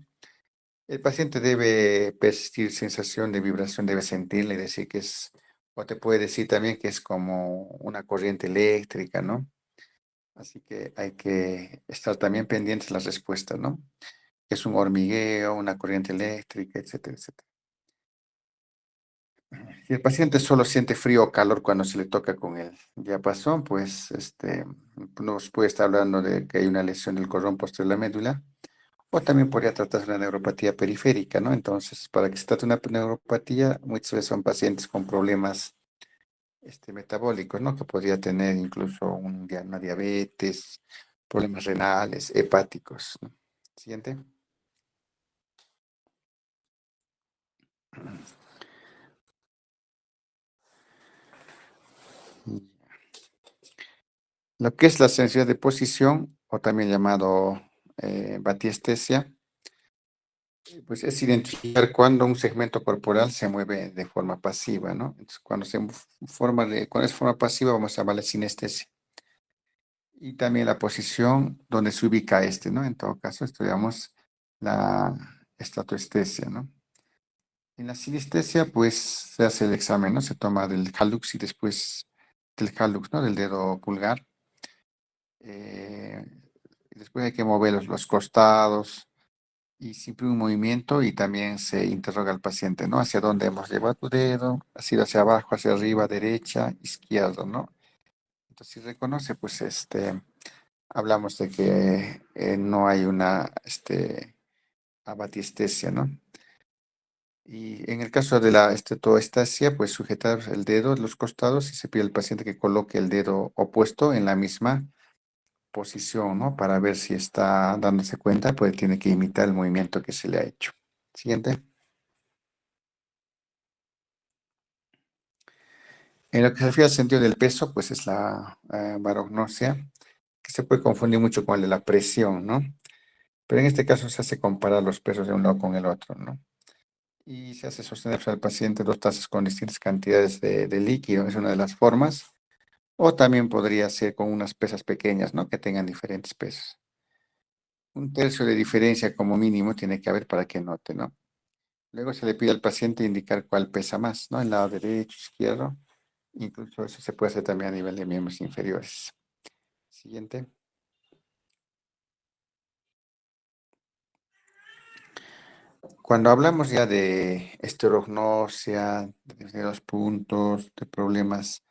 El paciente debe persistir sensación de vibración, debe sentirle y decir que o te puede decir también que es como una corriente eléctrica, ¿no? Así que hay que estar también pendientes de las respuestas, ¿no? Es un hormigueo, una corriente eléctrica, etcétera, etcétera. Si el paciente solo siente frío o calor cuando se le toca con el diapasón, pues nos puede estar hablando de que hay una lesión del cordón posterior de la médula, o también podría tratarse de una neuropatía periférica, ¿no? Entonces, para que se trate una neuropatía, muchas veces son pacientes con problemas metabólicos, ¿no? Que podría tener incluso una diabetes, problemas renales, hepáticos, ¿no? Siguiente. Lo que es la sensibilidad de posición, o también llamado batiestesia, pues es identificar cuando un segmento corporal se mueve de forma pasiva, ¿no? Entonces, cuando es forma pasiva, vamos a llamarle sinestesia. Y también la posición donde se ubica ¿no? En todo caso, estudiamos la estatoestesia, ¿no? En la sinestesia, pues se hace el examen, ¿no? Se toma del hallux y después del hallux, ¿no? Del dedo pulgar. Eh, y después hay que mover los costados y siempre un movimiento y también se interroga al paciente, ¿no? Hacia dónde hemos llevado tu dedo, ha sido hacia abajo, hacia arriba, derecha, izquierdo, ¿no? Entonces, si reconoce, pues hablamos de que no hay una abatiestesia, ¿no? Y en el caso de la estetoestasia, pues sujetar el dedo, los costados y se pide al paciente que coloque el dedo opuesto en la misma posición, ¿no? Para ver si está dándose cuenta, pues tiene que imitar el movimiento que se le ha hecho. Siguiente. En lo que se refiere al sentido del peso, pues es la barognosia, que se puede confundir mucho con el de la presión, ¿no? Pero en este caso se hace comparar los pesos de un lado con el otro, ¿no? Y se hace sostener al paciente dos tazas con distintas cantidades de líquido, es una de las formas. O también podría ser con unas pesas pequeñas, ¿no? Que tengan diferentes pesos. Un tercio de diferencia como mínimo tiene que haber para que note, ¿no? Luego se le pide al paciente indicar cuál pesa más, ¿no? El lado derecho, izquierdo. Incluso eso se puede hacer también a nivel de miembros inferiores. Siguiente. Cuando hablamos ya de esterognosia, de los puntos, de problemas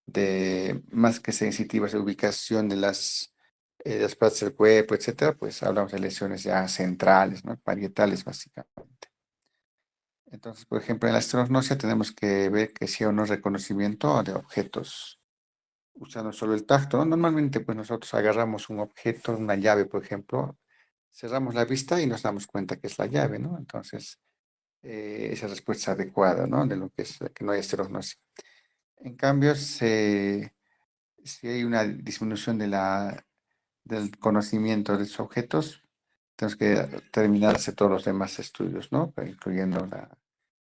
de más que sensitivas de ubicación de las partes del cuerpo, etcétera, pues hablamos de lesiones ya centrales, ¿no? Parietales, básicamente. Entonces, por ejemplo, en la esterognosia tenemos que ver que si hay o no reconocimiento de objetos usando solo el tacto, ¿no? Normalmente, pues nosotros agarramos un objeto, una llave, por ejemplo, cerramos la vista y nos damos cuenta que es la llave, ¿no? Entonces, esa respuesta es adecuada, ¿no? De lo que es que no hay esterognosia. En cambio, si hay una disminución del conocimiento de esos objetos, tenemos que terminar de hacer todos los demás estudios, ¿no? Incluyendo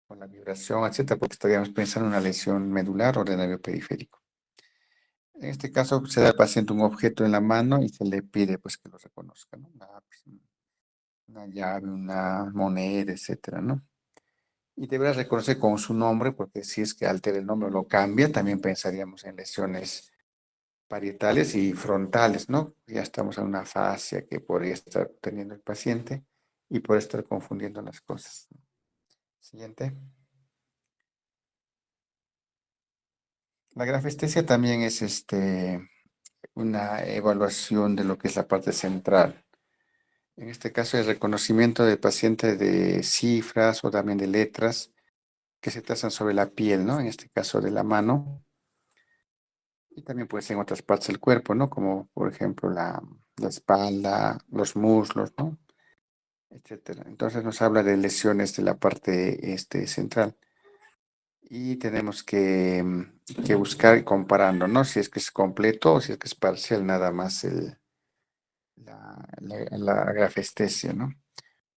con la vibración, etcétera, porque estaríamos pensando en una lesión medular o de nervio periférico. En este caso, se da al paciente un objeto en la mano y se le pide pues que lo reconozca, ¿no? Una llave, una moneda, etcétera, ¿no? Y deberá reconocer con su nombre, porque si es que altera el nombre o lo cambia, también pensaríamos en lesiones parietales y frontales, ¿no? Ya estamos en una fascia que podría estar teniendo el paciente y por estar confundiendo las cosas. Siguiente. La grafestesia también es una evaluación de lo que es la parte central. En este caso, el reconocimiento del paciente de cifras o también de letras que se trazan sobre la piel, ¿no? En este caso de la mano. Y también puede ser en otras partes del cuerpo, ¿no? Como por ejemplo la espalda, los muslos, ¿no? Etcétera. Entonces nos habla de lesiones de la parte central. Y tenemos que buscar comparando, ¿no? Si es que es completo o si es que es parcial, nada más la grafestesia, ¿no?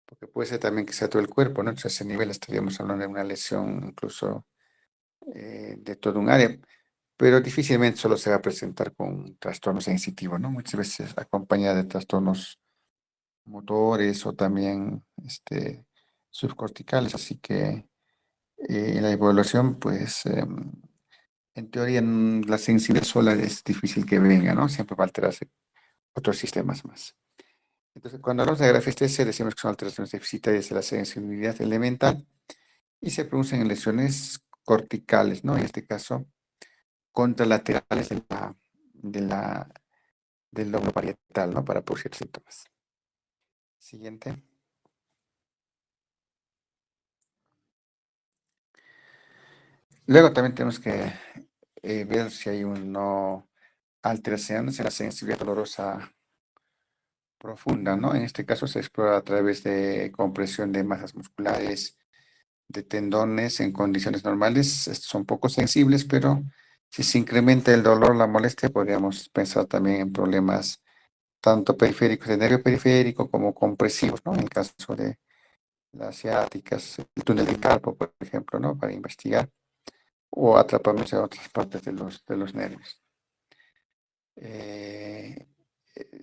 Porque puede ser también que sea todo el cuerpo, ¿no? Entonces, a ese nivel estaríamos hablando de una lesión incluso de todo un área, pero difícilmente solo se va a presentar con un trastorno sensitivo, ¿no? Muchas veces acompañada de trastornos motores o también subcorticales, así que la evaluación, pues, en teoría, la sensibilidad sola es difícil que venga, ¿no? Siempre va a alterarse otros sistemas más. Entonces, cuando hablamos de grafestesia, decimos que son alteraciones deficitarias de la sensibilidad elemental y se producen en lesiones corticales, ¿no? En este caso, contralaterales de la, del lóbulo parietal, ¿no? Para producir síntomas. Siguiente. Luego también tenemos que ver si hay una alteración en la sensibilidad dolorosa profunda, ¿no? En este caso se explora a través de compresión de masas musculares, de tendones en condiciones normales. Estos son poco sensibles, pero si se incrementa el dolor, la molestia, podríamos pensar también en problemas tanto periféricos de nervio periférico como compresivos, ¿no? En el caso de las ciáticas, el túnel del carpo, por ejemplo, ¿no? Para investigar, o atrapamientos en otras partes de los nervios. Eh,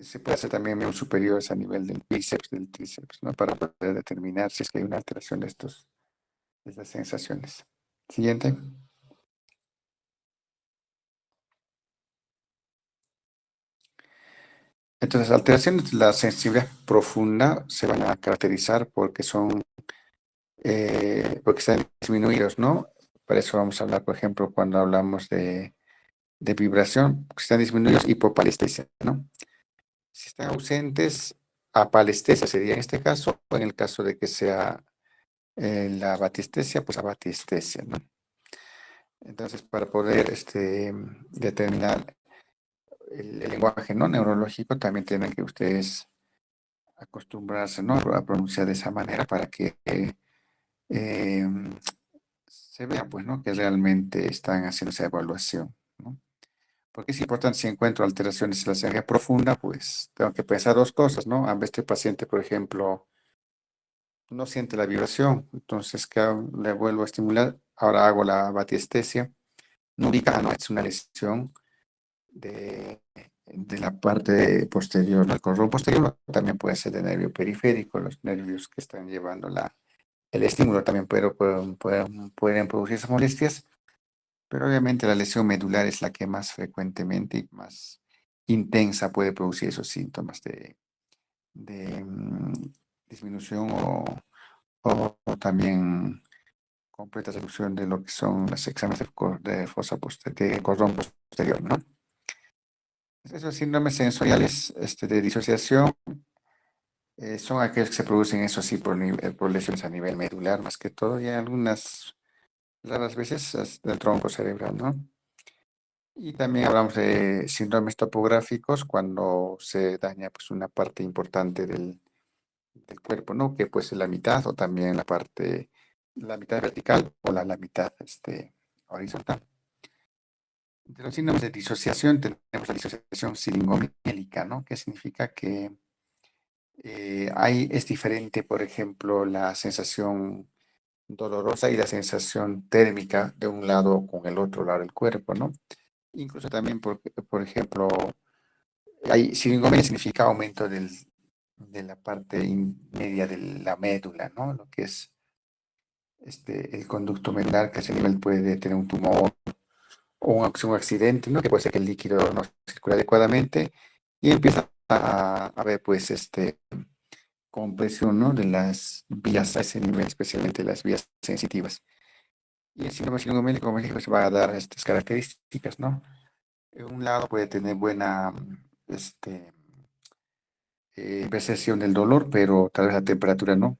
Se puede hacer también miembros superiores a nivel del bíceps, del tríceps, ¿no? Para poder determinar si es que hay una alteración de estas sensaciones. Siguiente. Entonces, alteraciones de la sensibilidad profunda se van a caracterizar porque están disminuidos, ¿no? Para eso vamos a hablar, por ejemplo, cuando hablamos de vibración, que están disminuidos, hipopalestesia, ¿no? Si están ausentes, apalestesia sería en este caso, o en el caso de que sea la batestesia, pues abatestesia, ¿no? Entonces, para poder determinar el lenguaje no neurológico, también tienen que ustedes acostumbrarse, ¿no? A pronunciar de esa manera para que eh, se vea, pues, ¿no? Que realmente están haciendo esa evaluación, ¿no? Porque es importante si encuentro alteraciones en la sangre profunda, pues tengo que pensar dos cosas, ¿no? A ver, este paciente, por ejemplo, no siente la vibración, entonces, ¿qué hago? Le vuelvo a estimular, ahora hago la batiestesia, no ubica, no, es una lesión de la parte posterior, del cordón posterior, también puede ser de nervio periférico, los nervios que están llevando el estímulo también pueden producirse molestias, pero obviamente la lesión medular es la que más frecuentemente y más intensa puede producir esos síntomas de disminución o también completa reducción de lo que son los exámenes de fosa de cordón posterior, ¿no? Esos síndromes sensoriales de disociación son aquellos que se producen, eso sí, por lesiones a nivel medular, más que todo, y algunas raras veces del tronco cerebral, ¿no? Y también hablamos de síndromes topográficos cuando se daña pues, una parte importante del cuerpo, ¿no? Que puede ser la mitad o también la mitad vertical o la mitad horizontal. De los síndromes de disociación tenemos la disociación silingomiélica, ¿no? Que significa que es diferente, por ejemplo, la sensación dolorosa y la sensación térmica de un lado con el otro lado del cuerpo, ¿no? Incluso también, por ejemplo, silingomelia significa aumento de la parte media de la médula, ¿no? Lo que es el conducto medular, que a ese nivel puede tener un tumor o un accidente, ¿no? Que puede ser que el líquido no circule adecuadamente y empieza a haber, pues, compresión, ¿no? De las vías a ese nivel, especialmente las vías sensitivas. Y el síndrome silingomélico, como dijo, se va a dar estas características, ¿no? En un lado puede tener buena percepción del dolor, pero tal vez la temperatura no.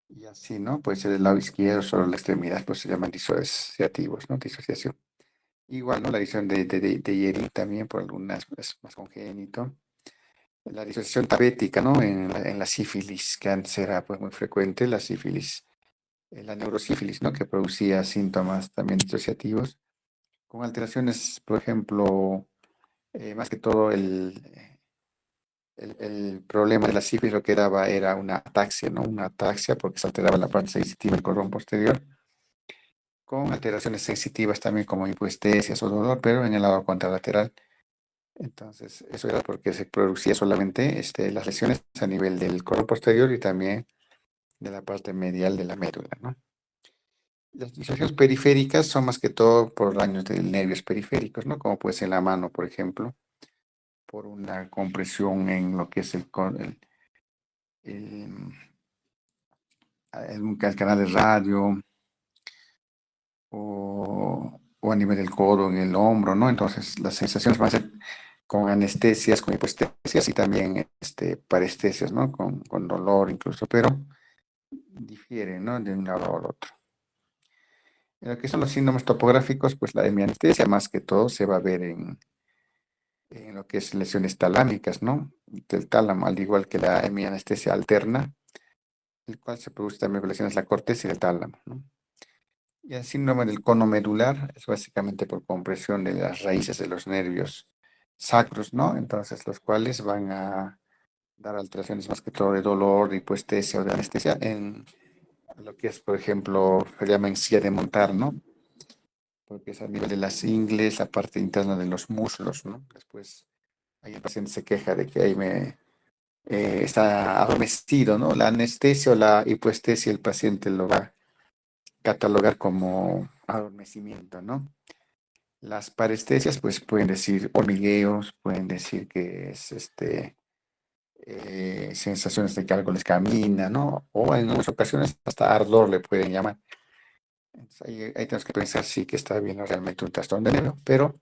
Y así, ¿no? Puede ser del lado izquierdo, solo la extremidad, pues se llaman disociativos, ¿no? Disociación. Igual, ¿no? La visión de Yeri también, por algunas es más congénito. La disociación tabética, ¿no? En la sífilis, que antes era pues, muy frecuente, la sífilis, la neurosífilis, ¿no? Que producía síntomas también disociativos, con alteraciones, por ejemplo, más que todo el problema de la sífilis lo que daba era una ataxia, ¿no? Una ataxia porque se alteraba la parte sensitiva del cordón posterior, con alteraciones sensitivas también como hipoestesias o dolor, pero en el lado contralateral. Entonces, eso era porque se producía solamente las lesiones a nivel del cordón posterior y también de la parte medial de la médula, ¿no? Las disociaciones periféricas son más que todo por daños de nervios periféricos, ¿no? Como puede ser la mano, por ejemplo, por una compresión en lo que es el, el canal de radio o a nivel del codo, en el hombro, ¿no? Entonces, las sensaciones van a ser con anestesias, con hipoestesias y también parestesias, ¿no? Con dolor incluso, pero difieren, ¿no? De un lado al otro. En lo que son los síndromes topográficos, pues la hemianestesia más que todo se va a ver en lo que es lesiones talámicas, ¿no? Del tálamo, al igual que la hemianestesia alterna, el cual se produce también con lesiones de la corteza y del tálamo, ¿no? Y el síndrome del cono medular es básicamente por compresión de las raíces de los nervios sacros, ¿no? Entonces, los cuales van a dar alteraciones más que todo de dolor, de hipoestesia o de anestesia en lo que es, por ejemplo, se llama en silla de montar, ¿no? Porque es a nivel de las ingles, la parte interna de los muslos, ¿no? Después, ahí el paciente se queja de que ahí está adormecido, ¿no? La anestesia o la hipoestesia, el paciente lo va a catalogar como adormecimiento, ¿no? Las parestesias, pues pueden decir hormigueos, pueden decir que es sensaciones de que algo les camina, ¿no? O en algunas ocasiones hasta ardor le pueden llamar. Entonces, ahí tenemos que pensar si que está bien realmente un trastorno de nervio, pero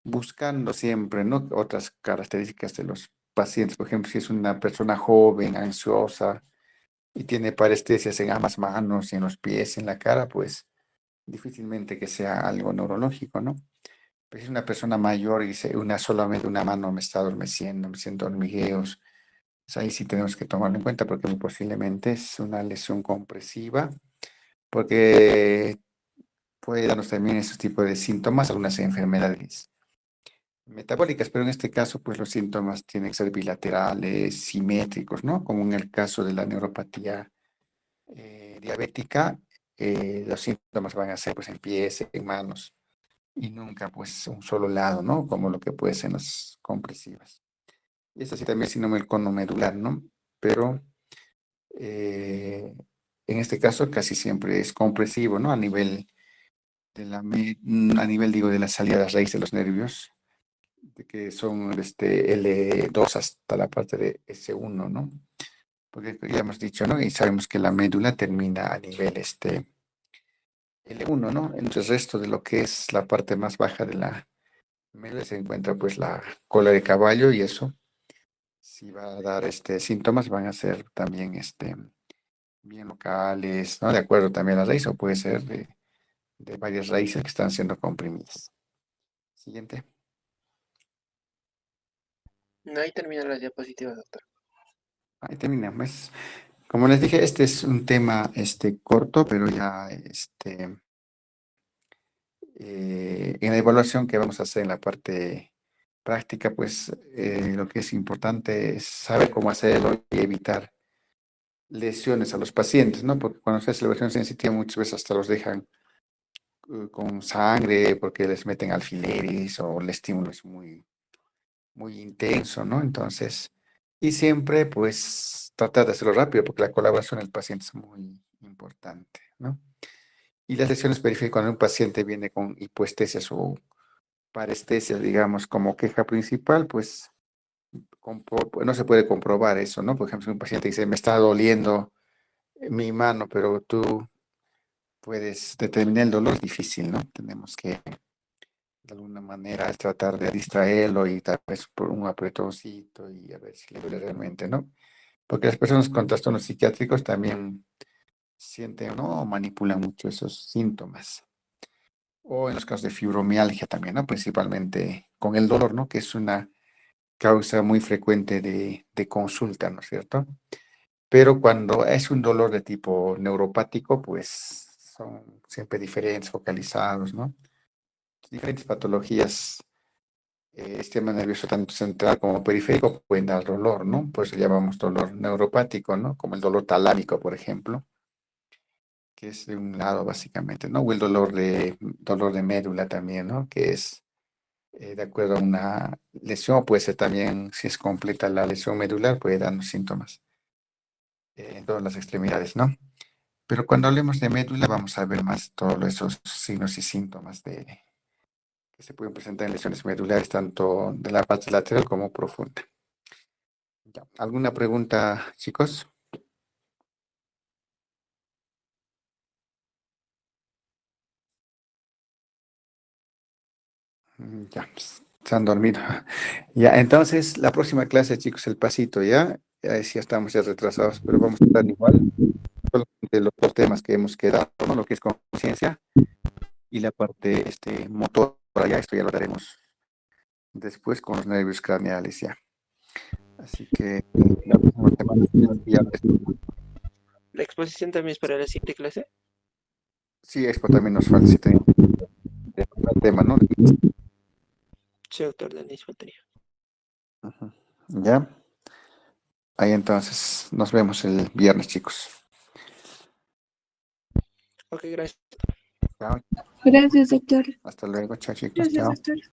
buscando siempre, ¿no? Otras características de los pacientes, por ejemplo, si es una persona joven, ansiosa y tiene parestesias en ambas manos, en los pies, en la cara, pues difícilmente que sea algo neurológico, ¿no? Pero si es una persona mayor y dice solamente una mano me está adormeciendo, me siento hormigueos, pues ahí sí tenemos que tomarlo en cuenta porque muy posiblemente es una lesión compresiva, porque puede darnos también esos tipos de síntomas, algunas enfermedades metabólicas, pero en este caso, pues los síntomas tienen que ser bilaterales, simétricos, ¿no? Como en el caso de la neuropatía diabética, los síntomas van a ser pues en pies, en manos, y nunca pues un solo lado, ¿no? Como lo que puede ser en las compresivas. Y es así también el síndrome del cono medular, ¿no? Pero en este caso casi siempre es compresivo, ¿no? A nivel a nivel, digo, de la salida de la raíz de los nervios, de que son L2 hasta la parte de S1, ¿no? Porque ya hemos dicho, ¿no? Y sabemos que la médula termina a nivel L1, ¿no? Entre el resto de lo que es la parte más baja de la médula se encuentra pues la cola de caballo y eso, si va a dar síntomas, van a ser también bien locales, ¿no? De acuerdo también a la raíz, o puede ser de varias raíces que están siendo comprimidas. Siguiente. Ahí termina la diapositiva, doctor. Ahí terminamos. Como les dije, este es un tema corto, pero ya en la evaluación que vamos a hacer en la parte práctica, pues lo que es importante es saber cómo hacerlo y evitar lesiones a los pacientes, ¿no? Porque cuando se hace la evaluación sensitiva muchas veces hasta los dejan con sangre porque les meten alfileres o el estímulo es muy intenso, ¿no? Entonces, y siempre pues tratar de hacerlo rápido porque la colaboración del paciente es muy importante, ¿no? Y las lesiones periféricas, cuando un paciente viene con hipoestesias o parestesias, digamos, como queja principal, pues no se puede comprobar eso, ¿no? Por ejemplo, si un paciente dice, me está doliendo mi mano, pero tú puedes determinar el dolor, es difícil, ¿no? Tenemos que, de alguna manera, tratar de distraerlo y tal vez por un apretoncito y a ver si le duele realmente, ¿no? Porque las personas con trastornos psiquiátricos también sienten, ¿no? O manipulan mucho esos síntomas. O en los casos de fibromialgia también, ¿no? Principalmente con el dolor, ¿no? Que es una causa muy frecuente de consulta, ¿no es cierto? Pero cuando es un dolor de tipo neuropático, pues son siempre diferentes, focalizados, ¿no? Diferentes patologías, sistema nervioso tanto central como periférico pueden dar dolor, ¿no? Pues le llamamos dolor neuropático, ¿no? Como el dolor talámico, por ejemplo, que es de un lado básicamente, ¿no? O el dolor de médula también, ¿no? Que es de acuerdo a una lesión, puede ser también, si es completa la lesión medular, puede darnos síntomas en todas las extremidades, ¿no? Pero cuando hablemos de médula, vamos a ver más todos esos signos y síntomas que se pueden presentar en lesiones medulares, tanto de la parte lateral como profunda. Ya. ¿Alguna pregunta, chicos? Ya, pues, se han dormido. Ya, entonces, la próxima clase, chicos, el pasito, ¿ya? Sí, ya estamos ya retrasados, pero vamos a estar igual. Solamente los dos temas que hemos quedado, ¿no? Lo que es conciencia y la parte motor, ya esto ya lo daremos después con los nervios craneales, ya. Así que la próxima semana ya ¿La exposición también es para la siguiente clase? sí, Expo también nos falta, sí, tenemos el tema, ¿no? Sí, doctor, Denis faltaría. Ujú. Ya, ahí entonces nos vemos el viernes, chicos. Ok, gracias. Chao, Gracias, doctor. hasta luego, chao, chicos, Gracias, chao. doctor.